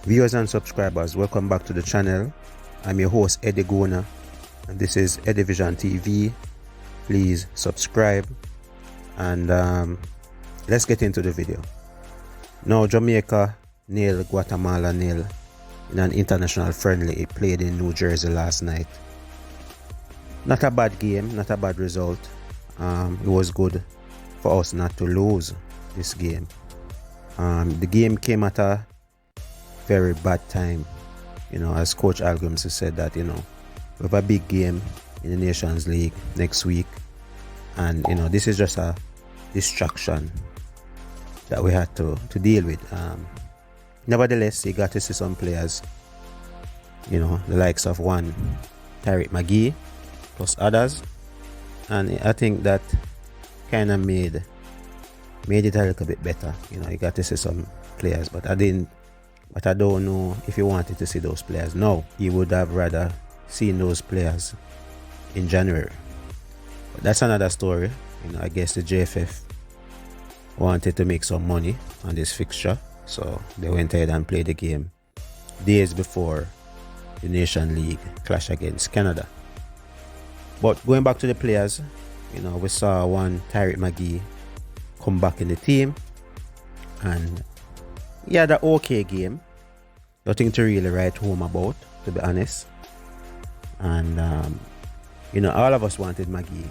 Viewers and subscribers, welcome back to the channel. I'm your host Eddie Gona, and this is Eddie Vision TV. Please subscribe, and let's get into the video. Now, Jamaica nil, Guatemala nil in an international friendly. It played in New Jersey last night. Not a bad game, not a bad result. It was good for us not to lose this game. The game came at a very bad time, as Coach Algrams has said that, we have a big game in the Nations League next week, and this is just a distraction that we had to deal with. Nevertheless, you got to see some players, the likes of one Tyreek Magee plus others, and I think that kind of made it a little bit better. You got to see some players, but I don't know if you wanted to see those players. No, you would have rather seen those players in January. But that's another story. I guess the JFF wanted to make some money on this fixture, so they went ahead and played the game days before the Nation League clash against Canada. But going back to the players, we saw one Tyreek Magee come back in the team, and he had an okay game. Nothing to really write home about, to be honest. And all of us wanted Magee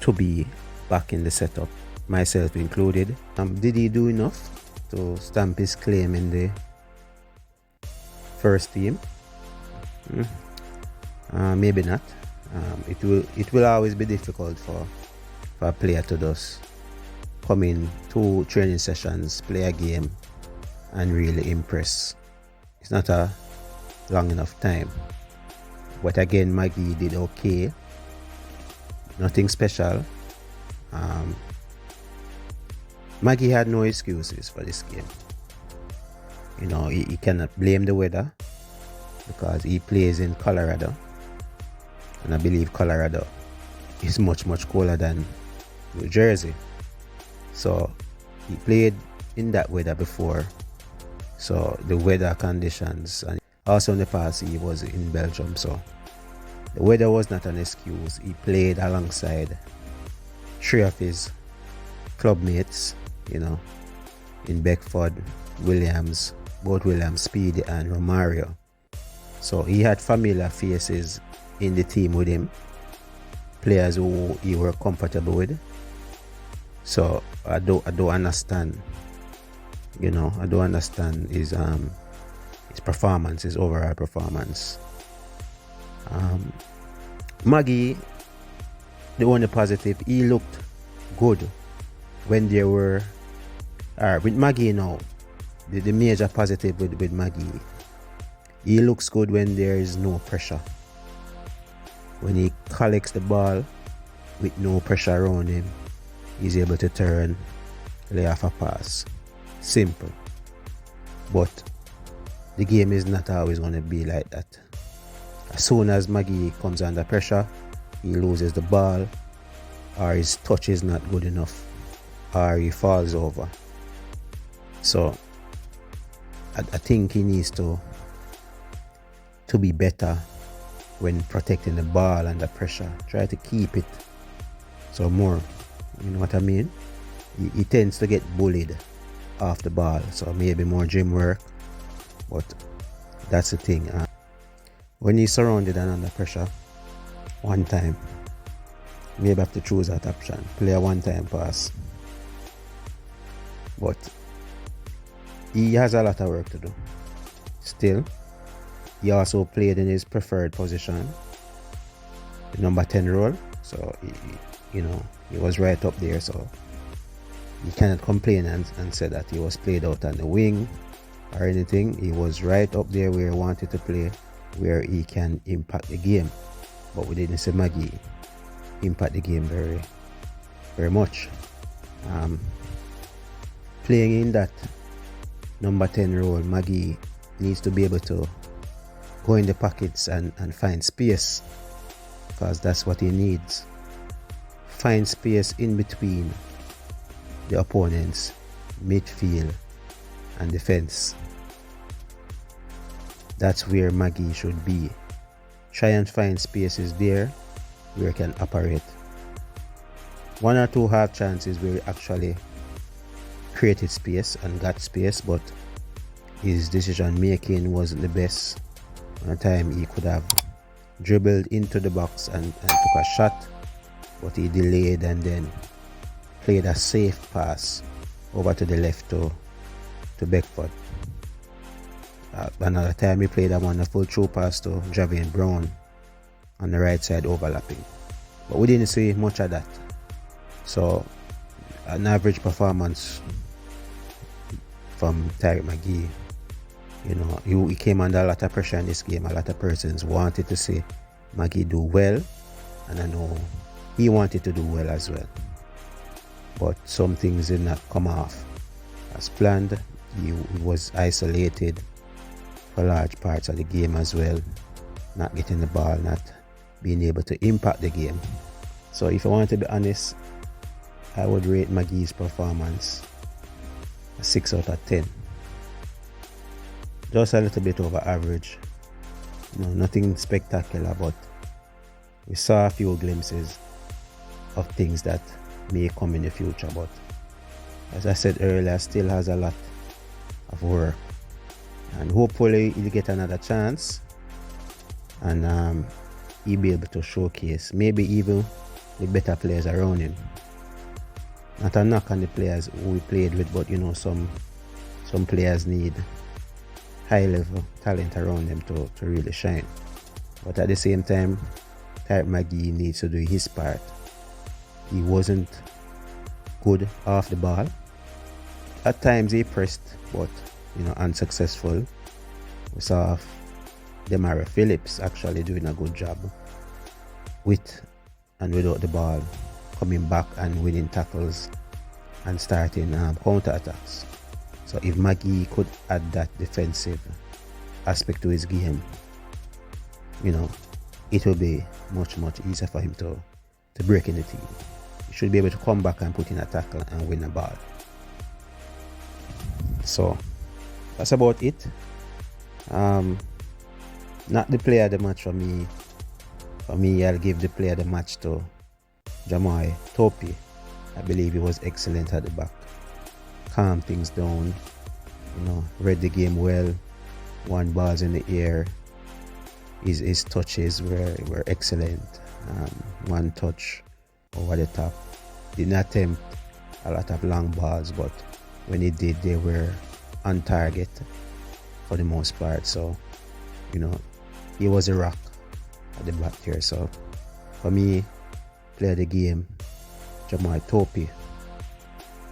to be back in the setup, myself included. Did he do enough to stamp his claim in the first team? Maybe not. It will always be difficult for a player to just come in 2 training sessions, play a game, and really impress. It's not a long enough time. But again, Magee did okay. Nothing special. Magee had no excuses for this game. He cannot blame the weather, because he plays in Colorado, and I believe Colorado is much colder than New Jersey. So he played in that weather before, so the weather conditions, and also in the past he was in Belgium, so the weather was not an excuse. He played alongside 3 of his club mates, in Beckford, Williams, both Williams, Speedy and Romario. So he had familiar faces in the team with him, players who he were comfortable with. So I don't understand, I don't understand his performance, his overall performance. Magee, the only positive, he looked good when there were with Magee now. The major positive with Magee, he looks good when there is no pressure. When he collects the ball with no pressure around him, he's able to turn, lay off a pass. Simple. But the game is not always going to be like that. As soon as Magee comes under pressure, he loses the ball, or his touch is not good enough, or he falls over. So I think he needs to be better when protecting the ball under pressure. Try to keep it some more. You know what I mean? He tends to get bullied off the ball, so maybe more gym work. But that's the thing. When he's surrounded and under pressure, one time, maybe have to choose that option. Play a one-time pass. But he has a lot of work to do. Still, he also played in his preferred position, the number 10 role. So he was right up there. So you cannot complain and say that he was played out on the wing or anything. He was right up there where he wanted to play, where he can impact the game. But we didn't see Magee impact the game very, very much. Playing in that number 10 role, Magee needs to be able to go in the pockets and find space, because that's what he needs. Find space in between the opponents, midfield and defense. That's where Magee should be. Try and find spaces there where he can operate. One or two half chances where he actually created space and got space, but his decision making wasn't the best. One time he could have dribbled into the box and took a shot, but he delayed and then played a safe pass over to the left to Beckford. Another time he played a wonderful through pass to Javian Brown on the right side overlapping. But we didn't see much of that. So an average performance from Tyreek Magee. You know, he came under a lot of pressure in this game. A lot of persons wanted to see Magee do well, and I know he wanted to do well as well. But some things did not come off as planned. He was isolated for large parts of the game as well, not getting the ball, not being able to impact the game. So if I want to be honest, I would rate Magee's performance a 6 out of 10. Just a little bit over average. You know, nothing spectacular, but we saw a few glimpses of things that may come in the future. But as I said earlier, still has a lot of work, and hopefully he'll get another chance and he'll be able to showcase maybe even the better players around him. Not a knock on the players who we played with, but you know, some players need high level talent around them to really shine. But at the same time, Tyreek Magee needs to do his part. He wasn't good off the ball. At times he pressed, but you know, unsuccessful. We saw Demara Phillips actually doing a good job with and without the ball, coming back and winning tackles and starting counter attacks. So if Magee could add that defensive aspect to his game, you know, it will be much easier for him to break in the team. He should be able to come back and put in a tackle and win a ball. So that's about it. Not the player of the match for me. For me, I'll give the player of the match to Jamaica Topi. I believe he was excellent at the back. Calm things down, you know, read the game well, won balls in the air. His touches were excellent. One touch over the top. Didn't attempt a lot of long balls, but when he did, they were on target for the most part. So, you know, he was a rock at the back here. So for me, play the game, Jamaica Topi,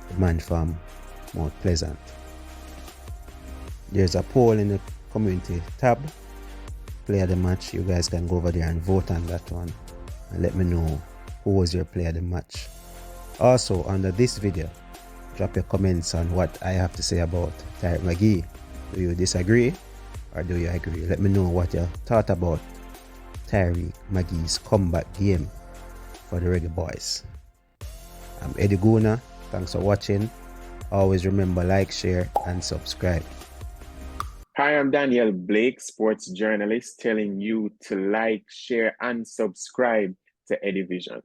the man from Mount Pleasant. There's a poll in the community tab, player of the match. You guys can go over there and vote on that one and let me know who was your player of the match. Also, under this video, drop your comments on what I have to say about Tyreek Magee. Do you disagree or do you agree? Let me know what you thought about Tyreek Magee's comeback game for the Reggae Boys. I'm Eddie Guna. Thanks for watching. Always remember, like, share, and subscribe. Hi, I'm Daniel Blake, sports journalist, telling you to like, share, and subscribe to Eddie Vision.